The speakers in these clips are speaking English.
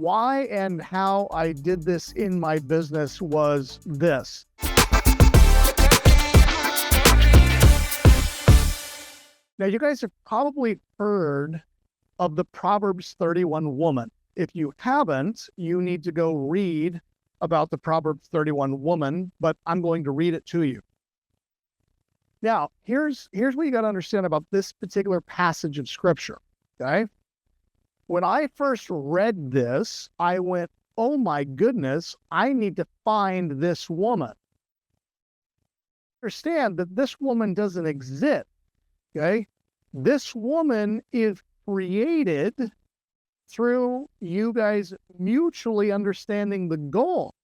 why and how I did this in my business was this. Now, you guys have probably heard of the Proverbs 31 woman. If you haven't, you need to go read about the Proverbs 31 woman, but I'm going to read it to you. Now, here's what you got to understand about this particular passage of scripture, okay? When I first read this, I went, oh my goodness, I need to find this woman. Understand that this woman doesn't exist, okay? This woman is created through you guys mutually understanding the goal.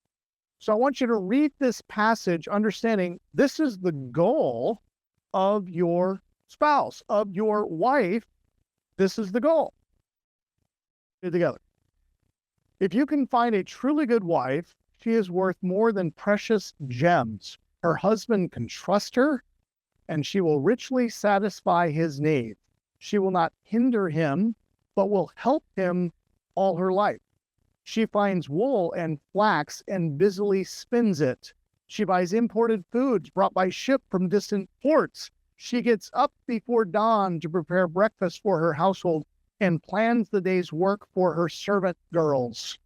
So I want you to read this passage understanding this is the goal of your spouse, of your wife. This is the goal. Together. If you can find a truly good wife, she is worth more than precious gems. Her husband can trust her, and she will richly satisfy his needs. She will not hinder him, but will help him all her life. She finds wool and flax and busily spins it. She buys imported foods brought by ship from distant ports. She gets up before dawn to prepare breakfast for her household and plans the day's work for her servant girls.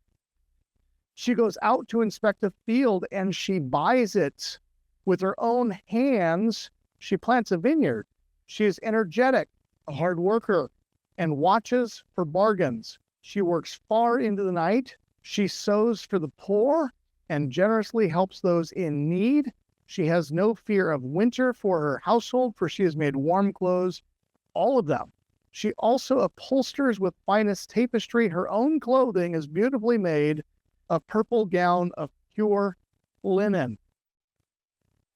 She goes out to inspect a field and she buys it. With her own hands, she plants a vineyard. She is energetic, a hard worker, and watches for bargains. She works far into the night. She sows for the poor and generously helps those in need. She has no fear of winter for her household, for she has made warm clothes, all of them. She also upholsters with finest tapestry. Her own clothing is beautifully made, a purple gown of pure linen.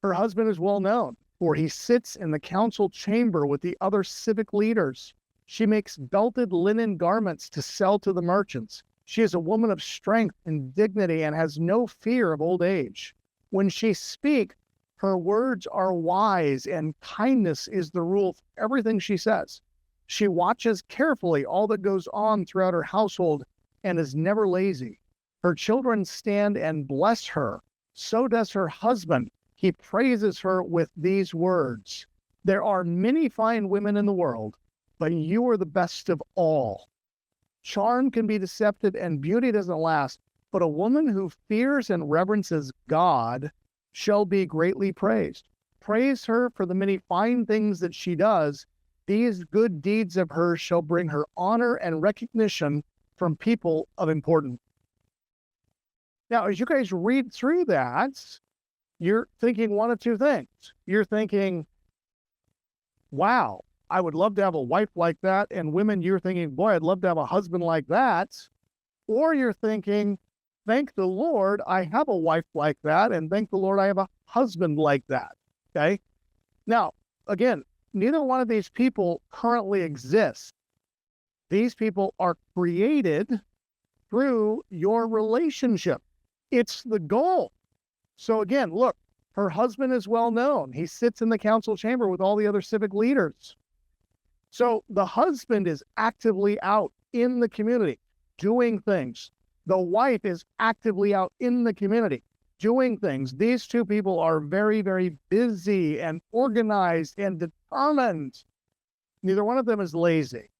Her husband is well known, for he sits in the council chamber with the other civic leaders. She makes belted linen garments to sell to the merchants. She is a woman of strength and dignity and has no fear of old age. When she speaks, her words are wise, and kindness is the rule for everything she says. She watches carefully all that goes on throughout her household and is never lazy. Her children stand and bless her. So does her husband. He praises her with these words. There are many fine women in the world, but you are the best of all. Charm can be deceptive and beauty doesn't last, but a woman who fears and reverences God shall be greatly praised. Praise her for the many fine things that she does. These good deeds of hers shall bring her honor and recognition from people of importance. Now, as you guys read through that, you're thinking one of two things. You're thinking, wow, I would love to have a wife like that. And women, you're thinking, boy, I'd love to have a husband like that. Or you're thinking, thank the Lord, I have a wife like that. And thank the Lord, I have a husband like that. Okay. Now, again, neither one of these people currently exists. These people are created through your relationship. It's the goal. So again, look, her husband is well known. He sits in the council chamber with all the other civic leaders. So the husband is actively out in the community doing things. The wife is actively out in the community doing things. These two people are very, very busy and organized and determined. Neither one of them is lazy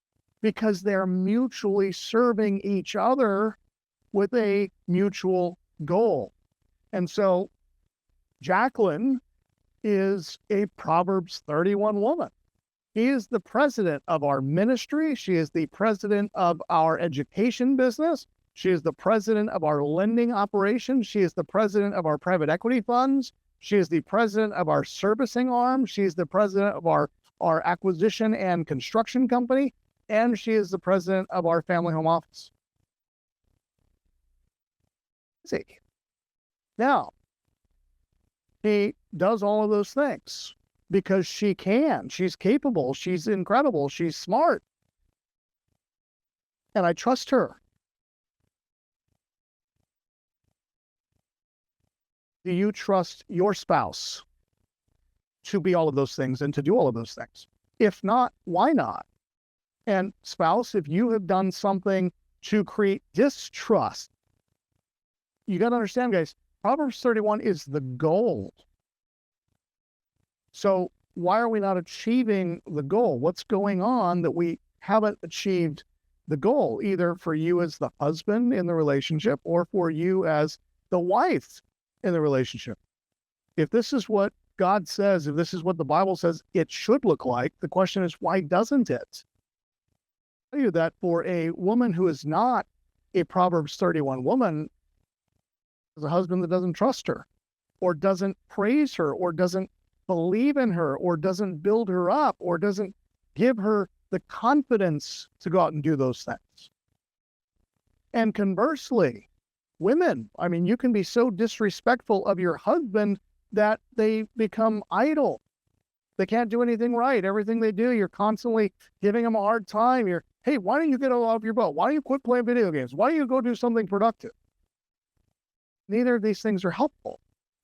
because they're mutually serving each other with a mutual goal. And so Jacqueline is a Proverbs 31 woman. She is the president of our ministry. She is the president of our education business. She is the president of our lending operation. She is the president of our private equity funds. She is the president of our servicing arm. She is the president of our acquisition and construction company. And she is the president of our family home office. See. Now, she does all of those things because she can. She's capable. She's incredible. She's smart. And I trust her. Do you trust your spouse to be all of those things and to do all of those things? If not, why not? And spouse, if you have done something to create distrust. You got to understand, guys, Proverbs 31 is the goal. So why are we not achieving the goal? What's going on that we haven't achieved the goal, either for you as the husband in the relationship or for you as the wife in the relationship? If this is what God says, if this is what the Bible says it should look like, the question is, why doesn't it? I'll tell you that for a woman who is not a Proverbs 31 woman, is a husband that doesn't trust her, or doesn't praise her, or doesn't believe in her, or doesn't build her up, or doesn't give her the confidence to go out and do those things. And conversely, women, I mean, you can be so disrespectful of your husband that they become idle. They can't do anything right. Everything they do, you're constantly giving them a hard time. Hey, why don't you get off your boat? Why don't you quit playing video games? Why don't you go do something productive? Neither of these things are helpful,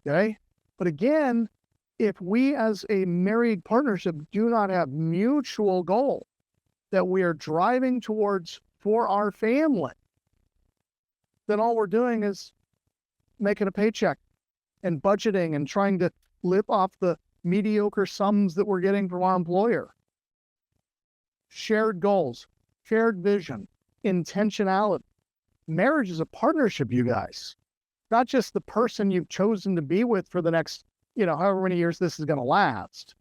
okay? But again, if we as a married partnership do not have mutual goal that we are driving towards for our family, then all we're doing is making a paycheck and budgeting and trying to live off the mediocre sums that we're getting from our employer. Shared goals, shared vision, intentionality. Marriage is a partnership, you guys. Not just the person you've chosen to be with for the next, however many years this is going to last.